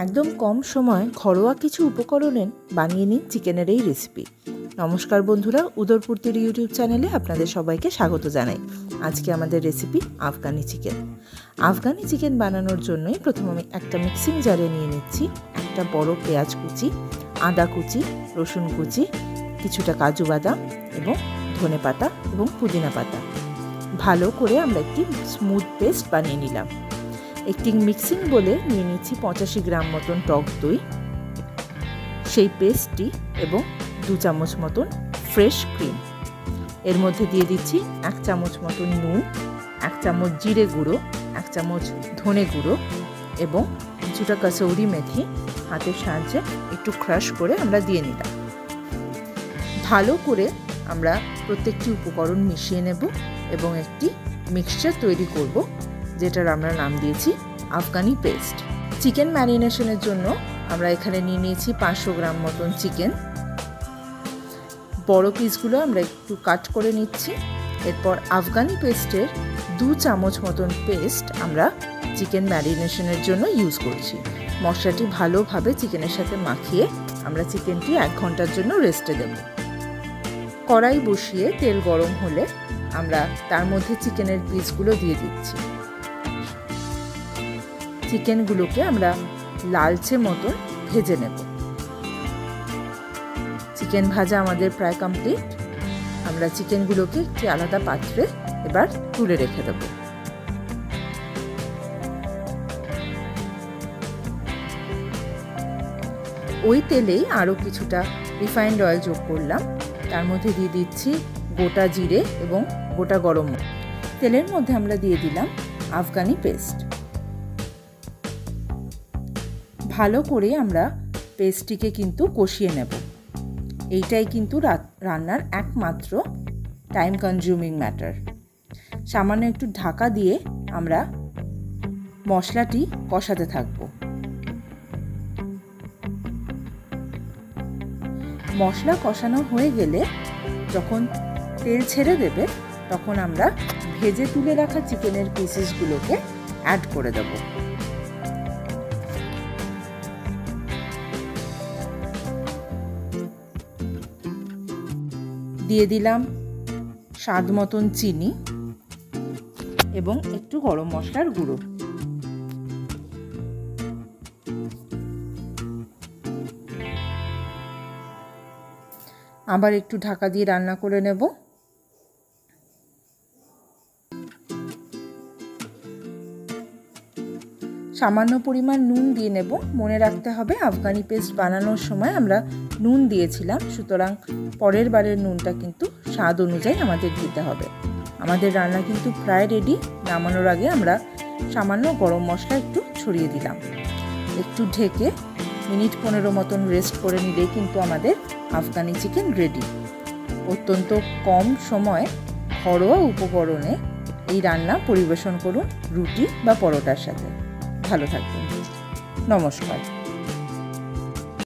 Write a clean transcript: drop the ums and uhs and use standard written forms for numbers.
একদম কম সময় ঘরোয়া কিছু উপকরণে বানিয়ে নিন চিকেনের এই রেসিপি। নমস্কার বন্ধুরা, উদরপূর্তির ইউটিউব চ্যানেলে আপনাদের সবাইকে স্বাগত জানাই। আজকে আমাদের recipe Afghani chicken. Afghani chicken বানানোর জন্যই প্রথমে আমি একটা মিক্সিং জারে নিয়ে নিচ্ছি একটা বড় পেঁয়াজ কুচি, আদা কুচি, রসুন কুচি, কিছুটা কাজু বাদাম এবং ধনে পাতা এবং পুদিনা পাতা। ভালো করে আমরা একটি স্মুথ পেস্ট বানিয়ে নিলাম। একটি মিক্সিং বলে নিয়ে নিচ্ছি 85 গ্রাম মতন টক দই, সেই পেস্টটি এবং 2 চামচ মতন ফ্রেশ ক্রিম। এর মধ্যে দিয়ে দিচ্ছি 1 চামচ মতন নুন, 1 চামচ জিরে গুঁড়ো, 1 চামচ ধনে গুঁড়ো এবং কিছুটা কাসৌরি মেথি হাতের সাহায্যে একটু ক্রাশ করে আমরা দিয়ে নিলাম। ভালো করে আমরা প্রত্যেকটি উপকরণ মিশিয়ে নেব এবং একটি মিক্সচার তৈরি করব, যেটার আমরা নাম দিয়েছি আফগানি পেস্ট। চিকেন ম্যারিনেশনের জন্য আমরা এখানে নিয়ে নিয়েছি 500 গ্রাম মতন চিকেন। বড় পিসগুলো আমরা একটু কাট করে নিচ্ছি। এরপর আফগানি পেস্টের 2 চামচ মতন পেস্ট আমরা চিকেন ম্যারিনেশনের জন্য ইউজ করছি। মশলাটি ভালোভাবে চিকেনের সাথে মাখিয়ে আমরা চিকেনটি 1 ঘন্টার জন্য রেস্টে দেব। কড়াই বসিয়ে তেল গরম হলে আমরা তার মধ্যে চিকেনের পিসগুলো দিয়ে দিচ্ছি। চিকেনগুলোকে আমরা লালচে মতন ভেজে নেব। চিকেন ভাজা আমাদের প্রায় কমপ্লিট। আমরা চিকেনগুলোকে একটি আলাদা পাত্রে এবার তুলে রেখে দেব। ওই তেলেই আরও কিছুটা রিফাইন্ড অয়েল যোগ করলাম। তার মধ্যে দিয়ে দিচ্ছি গোটা জিরে এবং গোটা গরম মশলা। তেলের মধ্যে আমরা দিয়ে দিলাম আফগানি পেস্ট। ভালো করে আমরা পেস্টটিকে কিন্তু কষিয়ে নেব। এইটাই কিন্তু রান্নার একমাত্র টাইম কনজিউমিং ম্যাটার। সামান্য একটু ঢাকা দিয়ে আমরা মশলাটি কষাতে থাকব। মশলা কষানো হয়ে গেলে যখন তেল ছেড়ে দেবে তখন আমরা ভেজে তুলে রাখা চিকেনের পিসেসগুলোকে অ্যাড করে দেব। দিয়ে দিলাম স্বাদ মতন চিনি এবং একটু গরম মশলার গুঁড়ো। আবার একটু ঢাকা দিয়ে রান্না করে নেব। সামান্য পরিমাণ নুন দিয়ে নেব। মনে রাখতে হবে আফগানি পেস্ট বানানোর সময় আমরা নুন দিয়েছিলাম, সুতরাং পরের বারের নুনটা কিন্তু স্বাদ অনুযায়ী আমাদের দিতে হবে। আমাদের রান্না কিন্তু প্রায় রেডি। নামানোর আগে আমরা সামান্য গরম মশলা একটু ছড়িয়ে দিলাম। একটু ঢেকে মিনিট 15 মতন রেস্ট করে নিলেই কিন্তু আমাদের আফগানি চিকেন রেডি। অত্যন্ত কম সময়ে ঘরোয়া উপকরণে এই রান্না পরিবেশন করুন রুটি বা পরোটার সাথে। ভালো থাকবেন। নমস্কার।